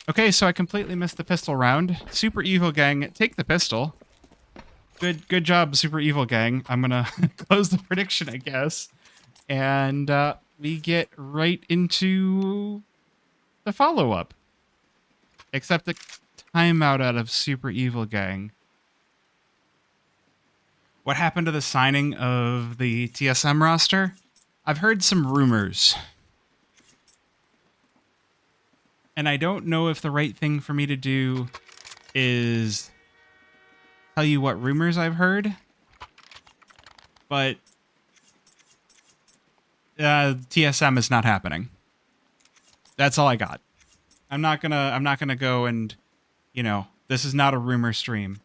Okay, so I completely missed the pistol round. Super Evil Gang, take the pistol. Good job, Super Evil Gang. I'm gonna close the prediction, I guess. And we get right into the follow-up. Except the timeout out of Super Evil Gang. What happened to the signing of the TSM roster? I've heard some rumors. And I don't know if the right thing for me to do is tell you what rumors I've heard. But TSM is not happening. That's all I got. I'm not gonna go and, you know, this is not a rumor stream.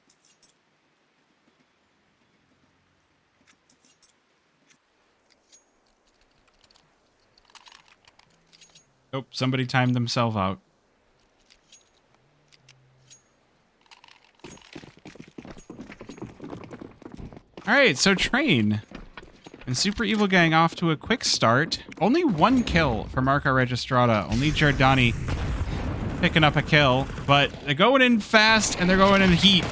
Oh, somebody timed themselves out. All right, so Train and Super Evil Gang off to a quick start. Only one kill for Marca Registrada. Only Giordani picking up a kill, but they're going in fast and they're going in heat.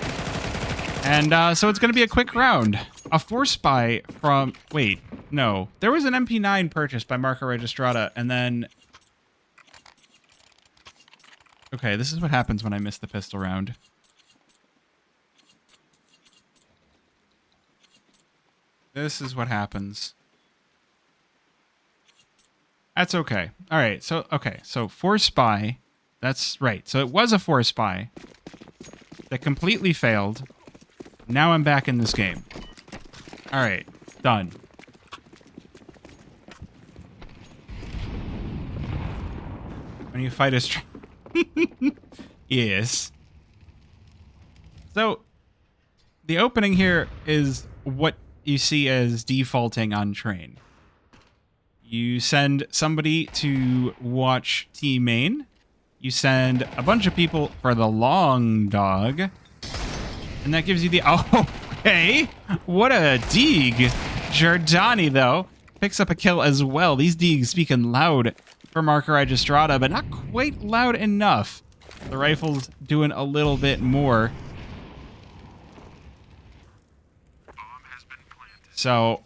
And so it's going to be a quick round. A force buy from... Wait, no. There was an MP9 purchased by Marca Registrada, and then... Okay, this is what happens when I miss the pistol round. This is what happens. That's okay. All right, so, okay, so force buy. That's right. So it was a force buy that completely failed. Now I'm back in this game. All right, done. When you fight a yes. So the opening here is what you see as defaulting on Train. You send somebody to watch Team Main. You send a bunch of people for the long dog. And that gives you the... Oh, okay. What a dig. Giordani, though, picks up a kill as well. These digs speaking loud for Marca Registrada, but not quite loud enough. The rifle's doing a little bit more. So,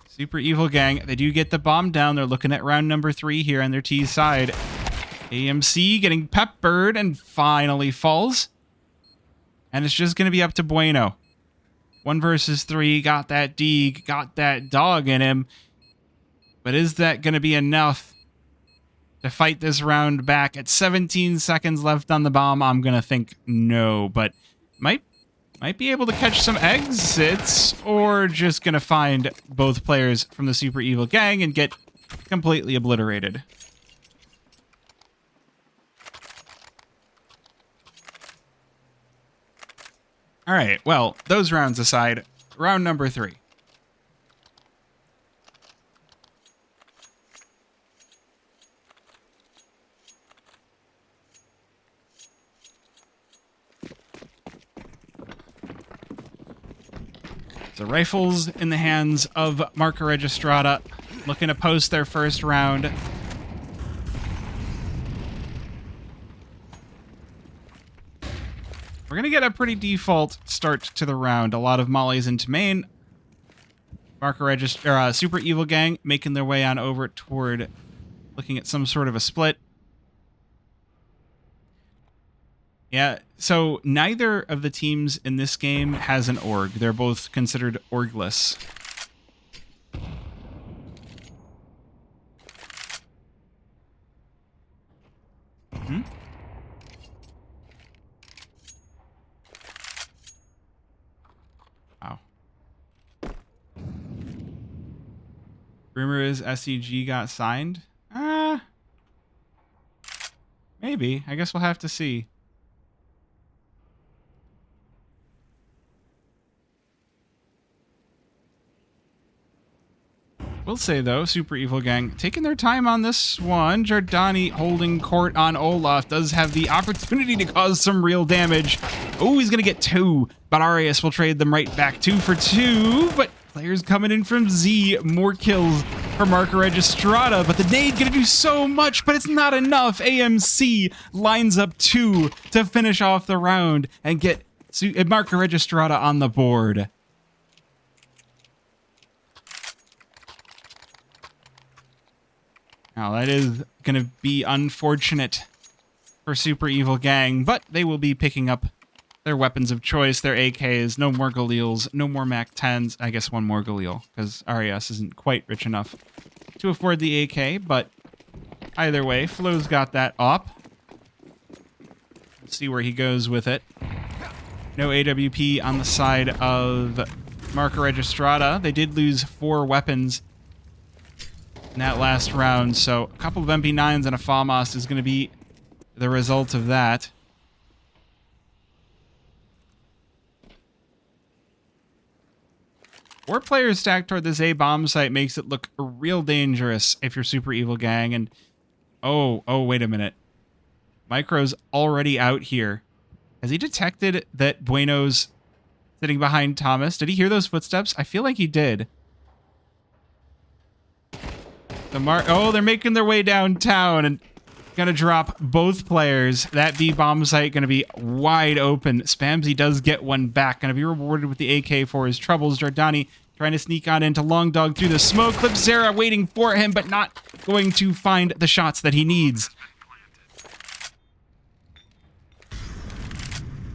Super Evil Gang, they do get the bomb down. They're looking at round number 3 here on their T side. AMC getting peppered and finally falls. And it's just going to be up to Bueno. 1 versus 3, got that dig, got that dog in him. But is that going to be enough to fight this round back? At 17 seconds left on the bomb, I'm going to think no. But might be able to catch some exits, or just going to find both players from the Super Evil Gang and get completely obliterated. All right, well, those rounds aside, round number 3. The rifles in the hands of Marca Registrada, looking to post their first round. We're going to get a pretty default start to the round. A lot of mollies into main. Super Evil Gang making their way on over toward looking at some sort of a split. Yeah, so neither of the teams in this game has an org. They're both considered orgless. Hmm? Wow. Rumor is SEG got signed? Maybe. I guess we'll have to see. We'll say, though, Super Evil Gang taking their time on this one. Giordani holding court on Olaf does have the opportunity to cause some real damage. Oh, he's going to get 2, but Arias will trade them right back 2 for 2, but Players coming in from Z. More kills for Marca Registrada, but the nade gonna do so much, but it's not enough. AMC lines up 2 to finish off the round and get Marca Registrada on the board. Now that is gonna be unfortunate for Super Evil Gang, but they will be picking up their weapons of choice, their AKs, no more Galils, no more MAC-10s, I guess one more Galil, because RES isn't quite rich enough to afford the AK, but either way, Flo's got that up. Let's see where he goes with it. No AWP on the side of Marca Registrada. They did lose 4 weapons in that last round, so a couple of MP9s and a FAMAS is going to be the result of that. 4 players stacked toward this A bomb site makes it look real dangerous if you're Super Evil Gang. And oh, wait a minute. Micro's already out here. Has he detected that Bueno's sitting behind Thomas? Did he hear those footsteps? I feel like he did. They're making their way downtown and gonna drop both players. That B bomb site gonna be wide open. Spamsy does get one back. Gonna be rewarded with the AK for his troubles. Jordani trying to sneak on into Long Dog through the smoke. Clipzera waiting for him, but not going to find the shots that he needs.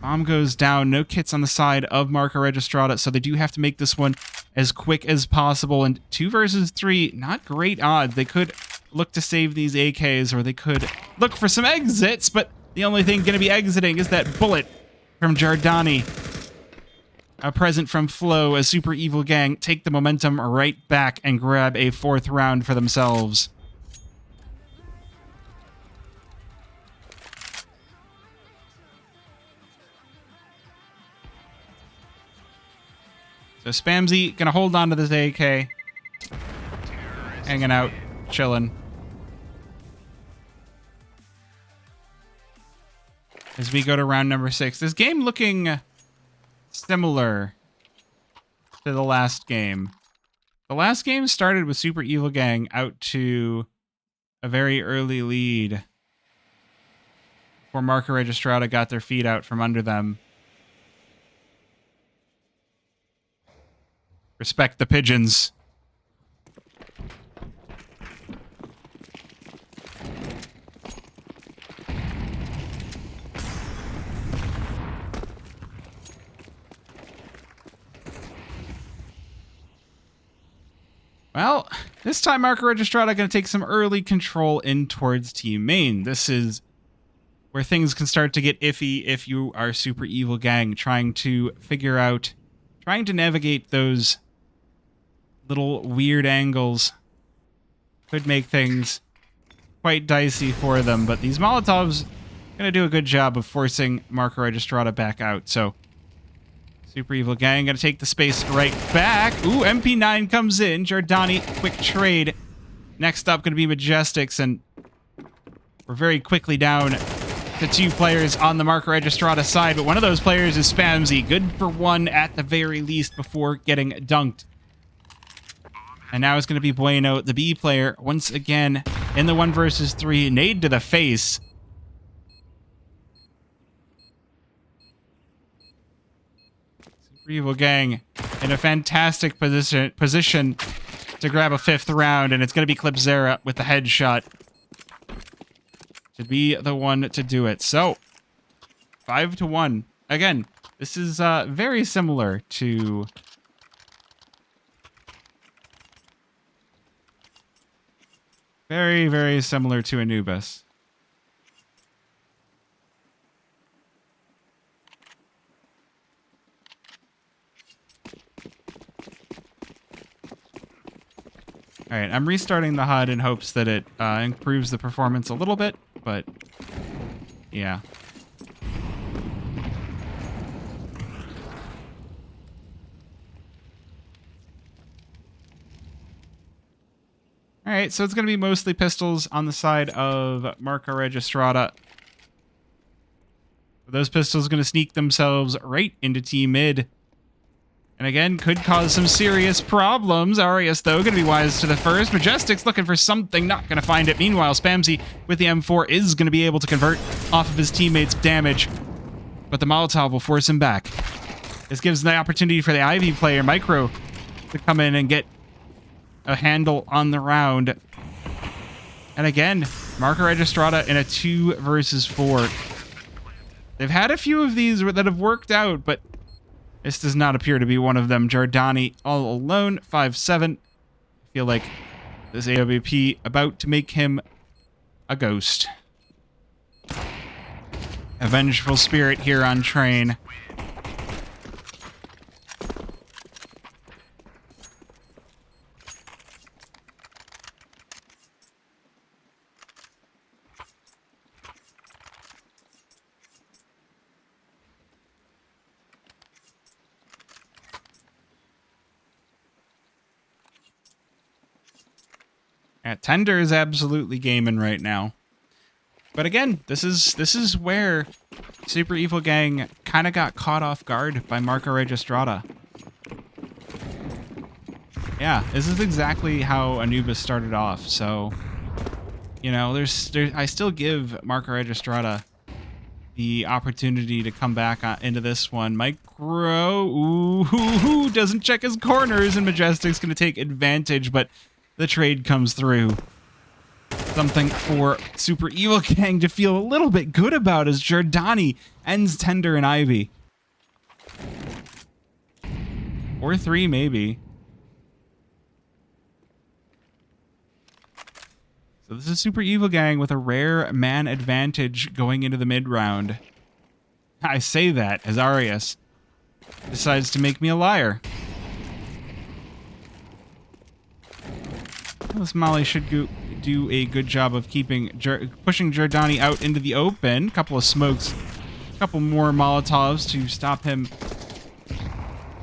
Bomb goes down. No kits on the side of Marca Registrada, so they do have to make this one as quick as possible. And 2 versus 3, not great odds. They could look to save these AKs, or they could look for some exits, but the only thing going to be exiting is that bullet from Jardani. A present from Flo as Super Evil Gang take the momentum right back and grab a 4th round for themselves. So Spamsy gonna hold on to this AK. Hanging out, chilling. As we go to round number 6. This game looking similar to the last game. The last game started with Super Evil Gang out to a very early lead before Marca Registrada got their feet out from under them. Respect the pigeons. Well, this time Marca Registrada going to take some early control in towards Team Main. This is where things can start to get iffy if you are Super Evil Gang, trying to navigate those little weird angles. Could make things quite dicey for them, but these Molotovs going to do a good job of forcing Marca Registrada back out, so Super Evil Gang going to take the space right back. Ooh, MP9 comes in. Jordani, quick trade. Next up going to be Majestics, and we're very quickly down to 2 players on the Marca Registrada side, but one of those players is Spamsy. Good for 1 at the very least before getting dunked. And now it's going to be Bueno, the B player, once again in the 1 versus 3. Nade to the face. Super Evil Gang in a fantastic position to grab a 5th round, and it's going to be Clipzera with the headshot to be the one to do it. So, 5-1. Again, this is very similar to very similar to Anubis. All right, I'm restarting the HUD in hopes that it improves the performance a little bit, but yeah. All right, so it's going to be mostly pistols on the side of Marca Registrada. Those pistols going to sneak themselves right into Team Mid And again, could cause some serious problems. Arias, though, going to be wise to the first. Majestic's looking for something, not going to find it. Meanwhile, Spamsy with the M4 is going to be able to convert off of his teammates' damage. But the Molotov will force him back. This gives the opportunity for the Ivy player, Micro, to come in and get a handle on the round. And again, Marca Registrada in a 2 versus 4. They've had a few of these that have worked out, but this does not appear to be one of them. Giordani all alone, 5-7. I feel like this AWP about to make him a ghost. A vengeful spirit here on train. Yeah, Tender is absolutely gaming right now. But again, this is where Super Evil Gang kind of got caught off guard by Marca Registrada. Yeah, this is exactly how Anubis started off. So, you know, I still give Marca Registrada the opportunity to come back into this one. Micro, ooh, doesn't check his corners, and Majestic's going to take advantage, but the trade comes through. Something for Super Evil Gang to feel a little bit good about as Giordani ends Tender and Ivy. Or 3, maybe. So this is Super Evil Gang with a rare man advantage going into the mid-round. I say that as Arias decides to make me a liar. This Molly should do a good job of pushing Giordani out into the open. Couple of smokes, a couple more Molotovs to stop him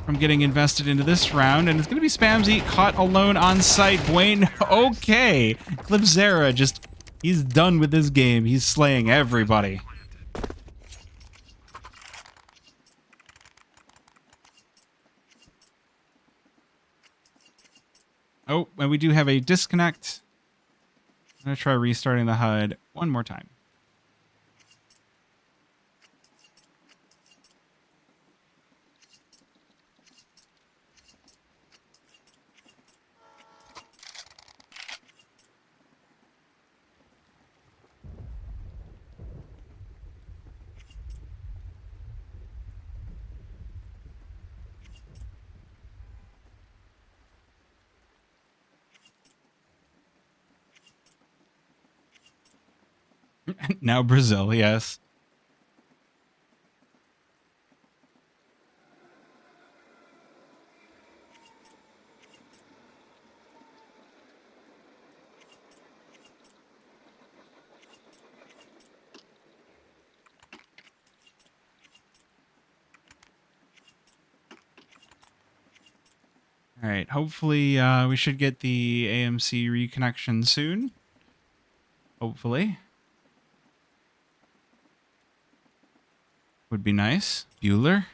from getting invested into this round. And it's going to be Spamsy caught alone on site. Bueno, okay. Clipzera he's done with this game. He's slaying everybody. Oh, and we do have a disconnect. I'm going to try restarting the HUD one more time. Now Brazil, yes. All right, hopefully we should get the AMC reconnection soon. Hopefully. Would be nice. Bueller?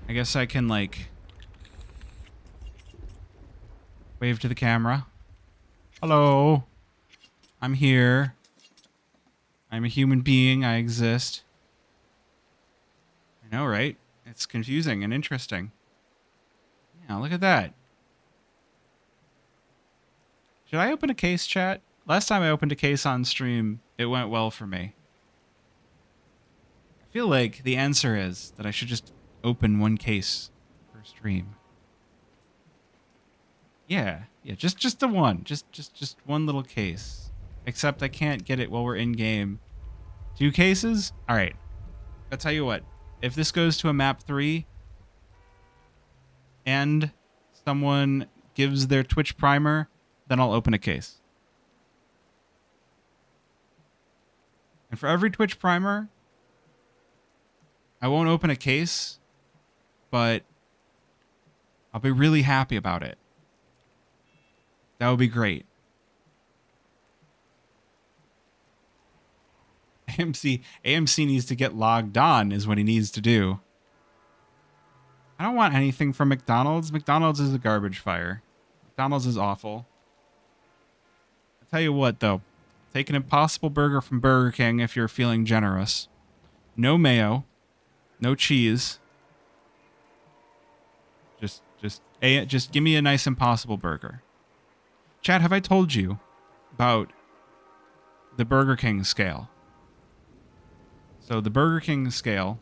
I guess I can, like, wave to the camera. Hello. I'm here. I'm a human being. I exist. I know, right? It's confusing and interesting. Yeah, look at that. Should I open a case, chat? Last time I opened a case on stream, it went well for me. I feel like the answer is that I should just open one case per stream. Yeah, just the one. Just one little case. Except I can't get it while we're in game. 2 cases? All right. I'll tell you what. If this goes to a map 3 and someone gives their Twitch primer, then I'll open a case. And for every Twitch primer, I won't open a case, but I'll be really happy about it. That would be great. AMC needs to get logged on is what he needs to do. I don't want anything from McDonald's. McDonald's is a garbage fire. McDonald's is awful. I'll tell you what, though. Take an Impossible Burger from Burger King if you're feeling generous. No mayo. No cheese. Just give me a nice Impossible Burger. Chad, have I told you about the Burger King scale? So the Burger King scale...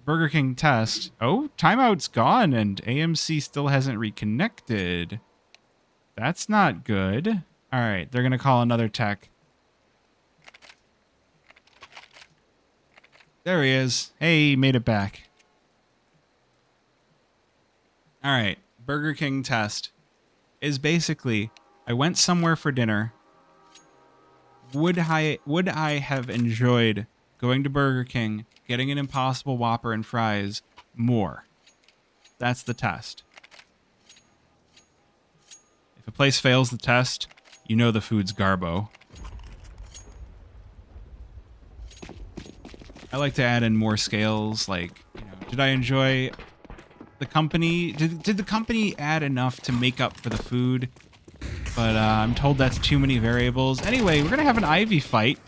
Burger King test. Oh, timeout's gone and AMC still hasn't reconnected. That's not good. All right, they're going to call another tech. There he is. Hey, made it back. All right, Burger King test is basically, I went somewhere for dinner. Would I have enjoyed going to Burger King, getting an Impossible Whopper and fries more? That's the test. If a place fails the test, you know the food's garbo. I like to add in more scales, like, you know, did I enjoy the company? Did the company add enough to make up for the food? But I'm told that's too many variables. Anyway, we're going to have an Ivy fight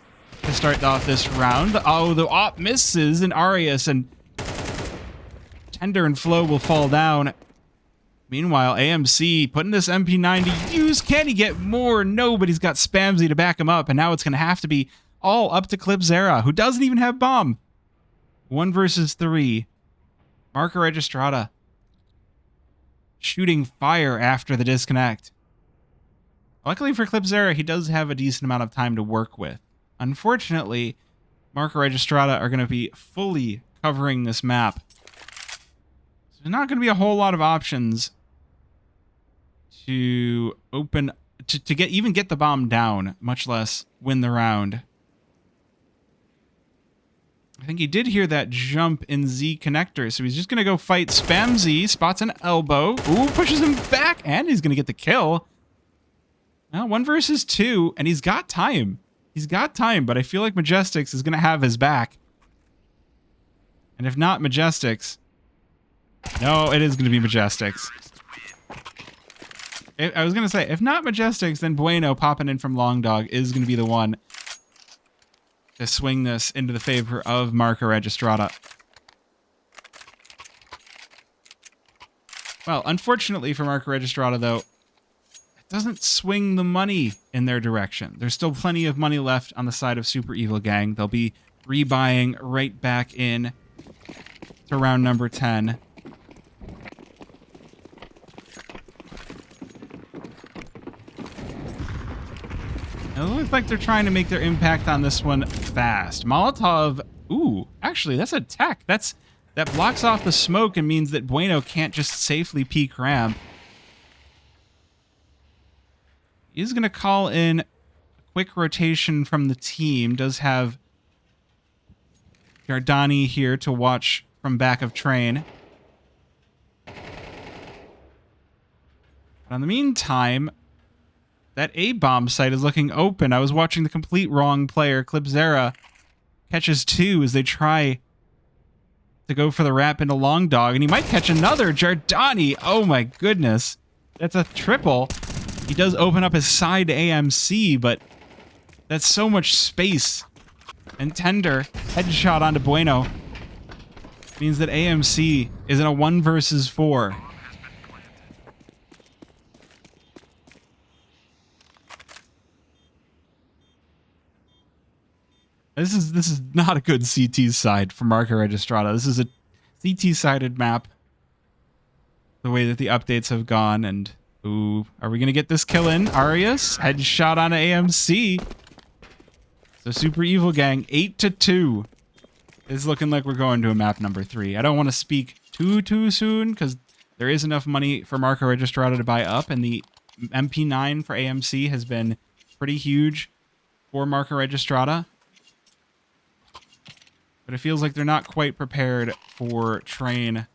to start off this round. Oh, the op misses, and Arius and Tender and Flo will fall down. Meanwhile, AMC putting this MP9 to use. Can he get more? No, but he's got Spamsy to back him up, and now it's going to have to be all up to Clipzera, who doesn't even have bomb. 1 versus 3. Marca Registrada shooting fire after the disconnect. Luckily for Clipzera, he does have a decent amount of time to work with. Unfortunately, Marca Registrada are going to be fully covering this map. So there's not going to be a whole lot of options to open to get the bomb down, much less win the round. I think he did hear that jump in Z connector, so he's just going to go fight Spamzy, spots an elbow. Ooh, pushes him back, and he's going to get the kill. Well, 1 versus 2, and he's got time. He's got time, but I feel like Majestics is going to have his back. And if not Majestics... No, it is going to be Majestics. I was going to say, if not Majestics, then Bueno popping in from Long Dog is going to be the one to swing this into the favor of Marca Registrada. Well, unfortunately for Marca Registrada, though, it doesn't swing the money in their direction. There's still plenty of money left on the side of Super Evil Gang. They'll be rebuying right back in to round number 10. It looks like they're trying to make their impact on this one fast. Molotov, ooh, actually, that's a tech. That blocks off the smoke and means that Bueno can't just safely peek ramp. He's going to call in a quick rotation from the team. Does have Giardani here to watch from back of train. But in the meantime, that A-bomb site is looking open. I was watching the complete wrong player. Clipzera catches 2 as they try to go for the wrap into Long Dog. And he might catch another. Giardani. Oh my goodness. That's a triple. He does open up his side to AMC, but that's so much space. And Tender, headshot onto Bueno. Means that AMC is in a 1 versus 4. This is not a good CT side for Marca Registrada. This is a CT-sided map. The way that the updates have gone, and ooh, are we gonna get this kill in? Arius, headshot on AMC. So Super Evil Gang, 8-2. It's looking like we're going to a map number 3. I don't want to speak too soon, because there is enough money for Marca Registrada to buy up, and the MP9 for AMC has been pretty huge for Marca Registrada. But it feels like they're not quite prepared for train.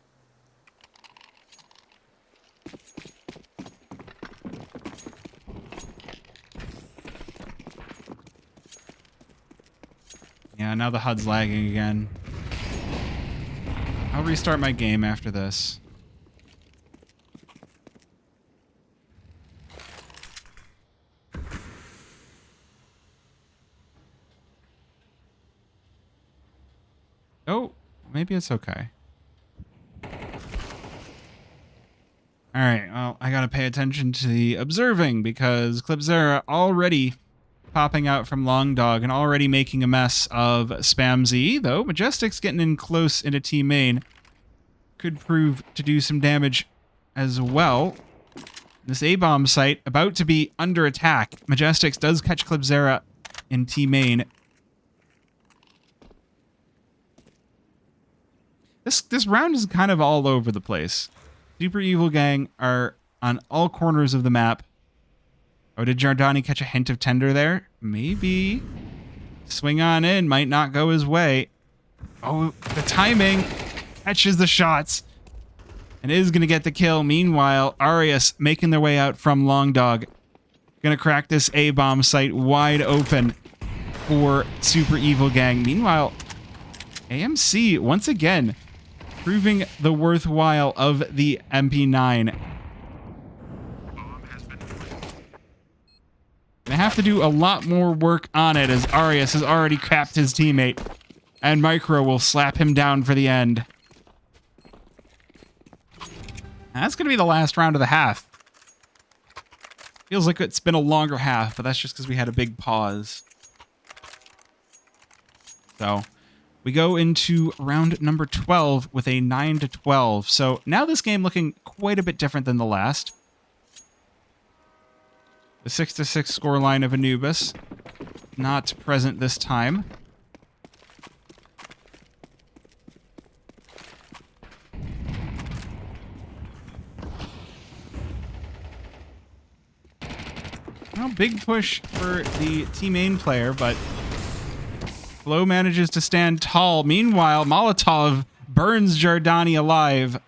Yeah, now the HUD's lagging again. I'll restart my game after this. Oh, maybe it's okay. All right, well, I gotta pay attention to the observing because Clipzera already popping out from Long Dog and already making a mess of Spam Z, though Majestic's getting in close into Team Main. Could prove to do some damage as well. This A-bomb site about to be under attack. Majestics does catch Clipzera in Team Main. This round is kind of all over the place. Super Evil Gang are on all corners of the map. Oh, did Giordani catch a hint of Tender there? Maybe. Swing on in, might not go his way. Oh, the timing catches the shots and is going to get the kill. Meanwhile, Arias making their way out from Long Dog. Going to crack this A-bomb site wide open for Super Evil Gang. Meanwhile, AMC, once again, proving the worthwhile of the MP9. Gonna have to do a lot more work on it as Arias has already capped his teammate. And Micro will slap him down for the end. That's gonna be the last round of the half. Feels like it's been a longer half, but that's just because we had a big pause. So we go into round number 12 with a 9-12. So now this game looking quite a bit different than the last. The 6-6 scoreline of Anubis not present this time. Well, big push for the Team Main player, but Flo manages to stand tall. Meanwhile, Molotov burns Giordani alive.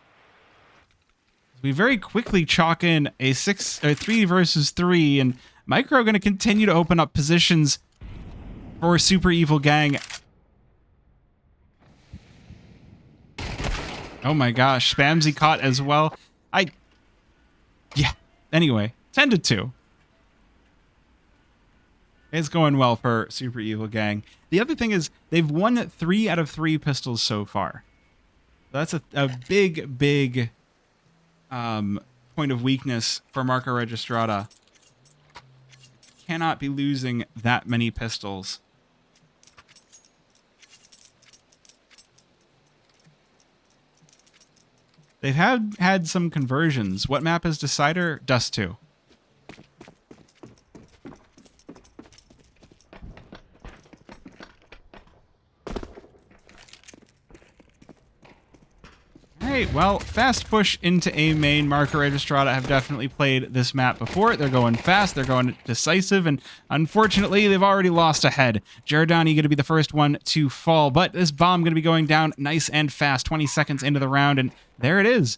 We very quickly chalk in a 3 versus 3, and Micro going to continue to open up positions for Super Evil Gang. Oh my gosh, Spamzy caught as well. Yeah, anyway, 10-2. It's going well for Super Evil Gang. The other thing is they've won 3 out of 3 pistols so far. That's a big point of weakness for Marca Registrada. Cannot be losing that many pistols. They've had some conversions. What map is Decider? Dust2. Alright, well, fast push into A main. Marca Registrada have definitely played this map before. They're going fast, they're going decisive, and unfortunately, they've already lost a head. Giordani going to be the first one to fall, but this bomb going to be going down nice and fast, 20 seconds into the round, and there it is.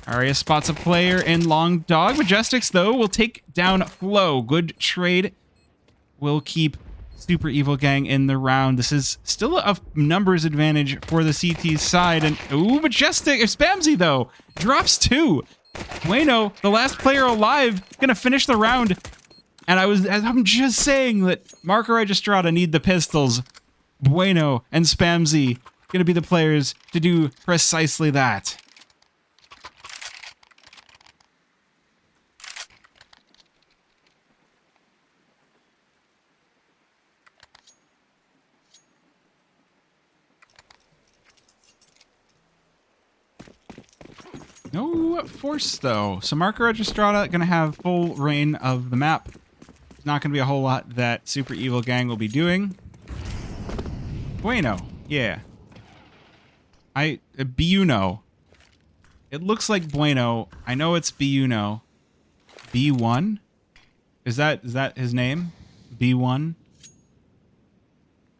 Arias spots a player in Long Dog. Majestics, though, will take down Flo. Good trade. Will keep Super Evil Gang in the round. This is still a numbers advantage for the CT side. And, ooh, Majestic, or Spamzy, though, drops 2. Bueno, the last player alive, gonna finish the round. And I'm just saying that Marca Registrada need the pistols. Bueno and Spamzy gonna be the players to do precisely that. No force, though. So Marca Registrada going to have full reign of the map. There's not going to be a whole lot that Super Evil Gang will be doing. Bueno. Yeah. Buno. It looks like Bueno. I know it's Buno. B1? Is that his name? B1?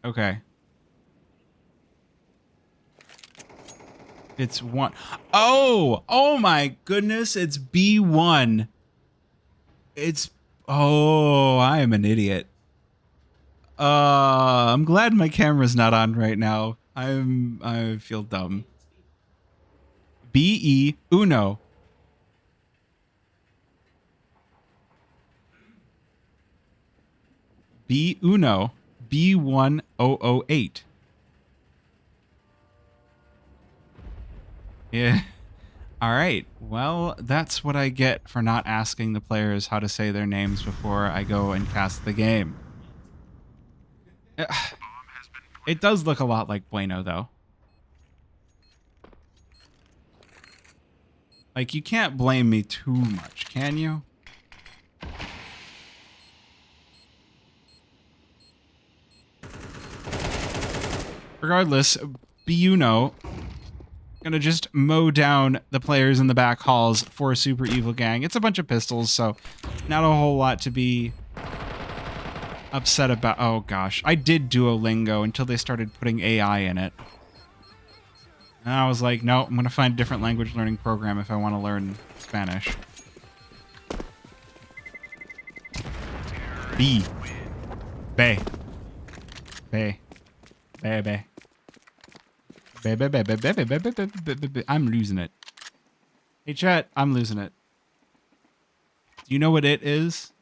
Okay. It's 1. Oh my goodness, it's B1. I am an idiot. I'm glad my camera's not on right now. I feel dumb. BE Uno. B Uno B1008. Yeah. All right. Well, that's what I get for not asking the players how to say their names before I go and cast the game. It does look a lot like Bueno, though. Like, you can't blame me too much, can you? Regardless, Buno gonna just mow down the players in the back halls for a super evil gang. It's a bunch of pistols, so not a whole lot to be upset about. Oh gosh, I did Duolingo until they started putting AI in it. And I was like, no, I'm gonna find a different language learning program if I want to learn Spanish. B. Bay. Bay. Bay, bay. I'm losing it. Hey, chat, I'm losing it. Do you know what it is?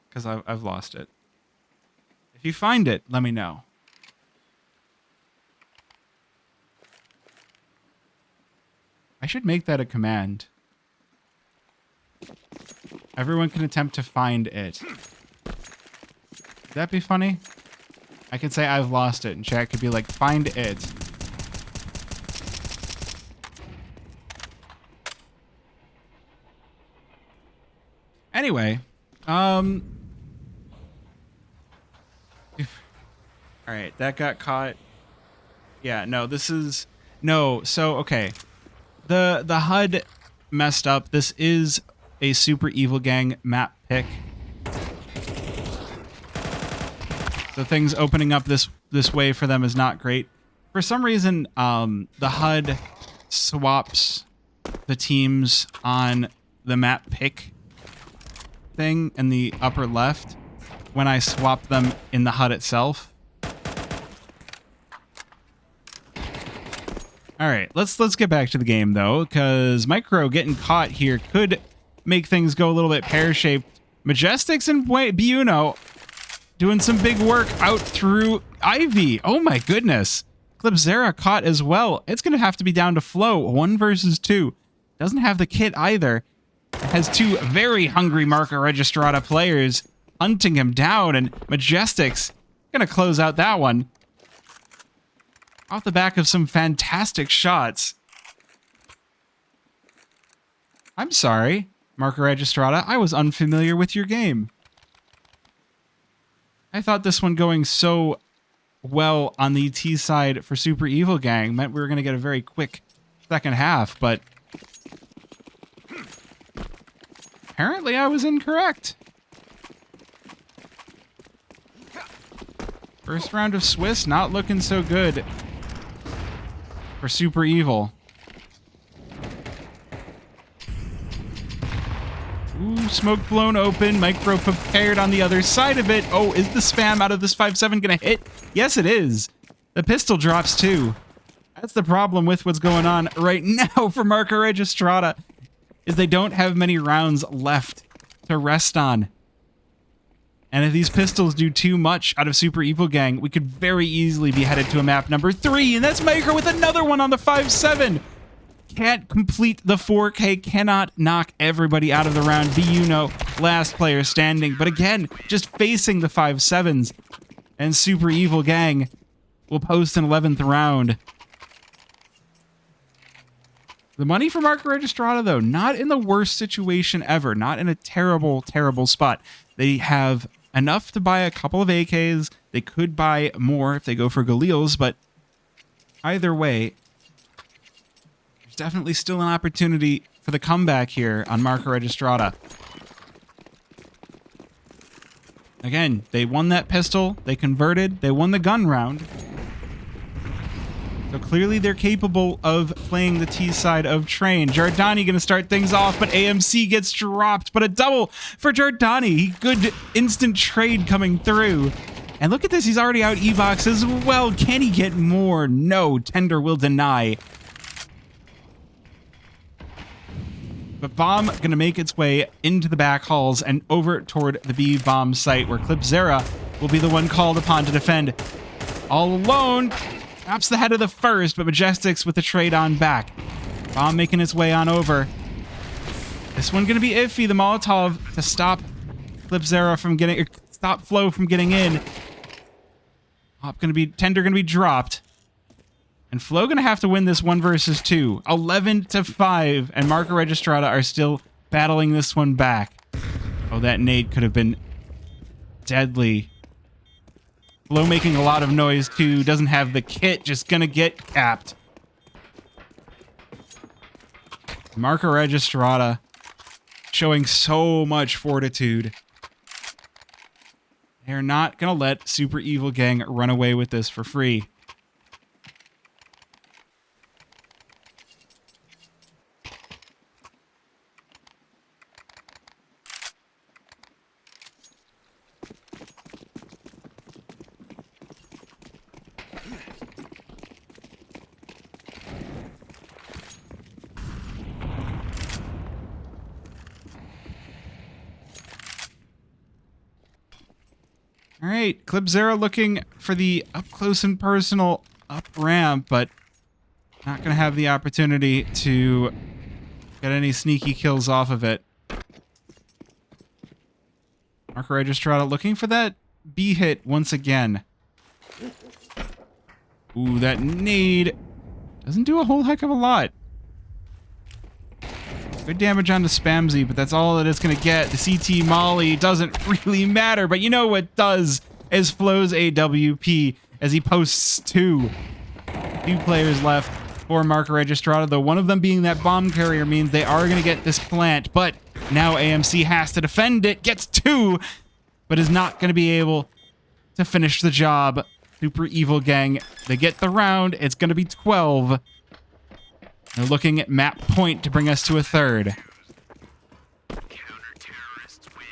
Because I've lost it. If you find it, let me know. I should make that a command. Everyone can attempt to find it. Would that be funny? I could say I've lost it, and chat could be like, find it. Anyway, all right, that got caught. Yeah, no, this is no. So okay, the HUD messed up. This is a super evil gang map pick. So things opening up this way for them is not great. For some reason, the HUD swaps the teams on the map pick thing in the upper left when I swap them in the HUD itself. All right, let's get back to the game though, because Micro getting caught here could make things go a little bit pear-shaped. Majestics and Buno doing some big work out through Ivy. Oh my goodness. Clipzera caught as well. It's going to have to be down to Flo. 1 versus 2. Doesn't have the kit either. Has 2 very hungry Marca Registrada players hunting him down, and Majestics going to close out that one. Off the back of some fantastic shots. I'm sorry, Marca Registrada. I was unfamiliar with your game. I thought this one going so well on the T side for Super Evil Gang meant we were going to get a very quick second half, but apparently I was incorrect. First round of Swiss not looking so good for Super Evil. Ooh, smoke blown open. Micro prepared on the other side of it. Oh, is the spam out of this 5.7 gonna hit? Yes, it is. The pistol drops too. That's the problem with what's going on right now for Marca Registrada, is they don't have many rounds left to rest on. And if these pistols do too much out of Super Evil Gang, we could very easily be headed to a map number 3, and that's Micro with another one on the 5.7. Can't complete the 4K, cannot knock everybody out of the round. Buno, last player standing. But again, just facing the 5.7s. And Super Evil Gang will post an 11th round. The money for Marca Registrada, though, not in the worst situation ever. Not in a terrible, terrible spot. They have enough to buy a couple of AKs. They could buy more if they go for Galils, but either way, definitely still an opportunity for the comeback here on Marca Registrada. Again, they won that pistol, they converted, they won the gun round. So clearly they're capable of playing the T side of Train. Giordani gonna start things off, but AMC gets dropped, but a double for Giordani. Good instant trade coming through. And look at this, he's already out E-Box as well. Can he get more? No, Tender will deny. But Bomb gonna make its way into the back halls and over toward the B-Bomb site where Clipzera will be the one called upon to defend. All alone, perhaps the head of the first, but Majestics with the trade on back. Bomb making its way on over. This one gonna be iffy. The Molotov to stop Clipzera from getting, stop Flow from getting in. Tender gonna be dropped. And Flow gonna have to win this 1 versus 2. 11-5, and Marca Registrada are still battling this one back. Oh, that nade could have been deadly. Flow making a lot of noise too, doesn't have the kit, just gonna get capped. Marca Registrada showing so much fortitude. They're not gonna let Super Evil Gang run away with this for free. All right, Clipzera looking for the up close and personal up ramp, but not going to have the opportunity to get any sneaky kills off of it. Marca Registrada looking for that B hit once again. Ooh, that nade doesn't do a whole heck of a lot. Good damage on the Spamsy, but that's all that it's going to get. The CT Molly doesn't really matter, but you know what does is Flow's AWP as he posts 2. 2 players left for Marca Registrada, though one of them being that bomb carrier means they are going to get this plant, but now AMC has to defend it, gets 2, but is not going to be able to finish the job. Super Evil Gang, they get the round, it's going to be 12. They're looking at map point to bring us to a third. Counter-terrorists win.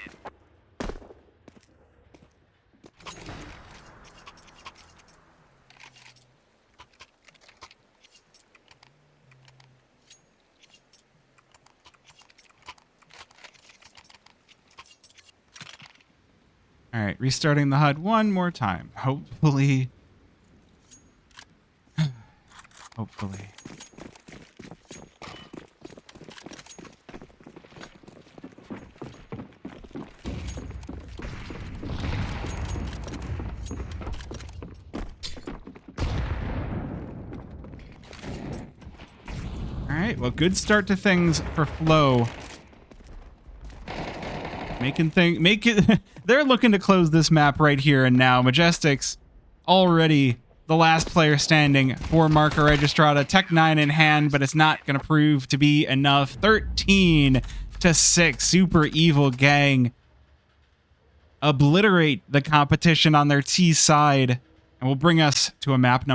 All right, restarting the HUD one more time. Hopefully. Hopefully. All right, well, good start to things for Flow. They're looking to close this map right here and now. Majestics already the last player standing for Marca Registrada. Tech9 in hand, but it's not going to prove to be enough. 13-6, Super Evil Gang obliterate the competition on their T side and will bring us to a map number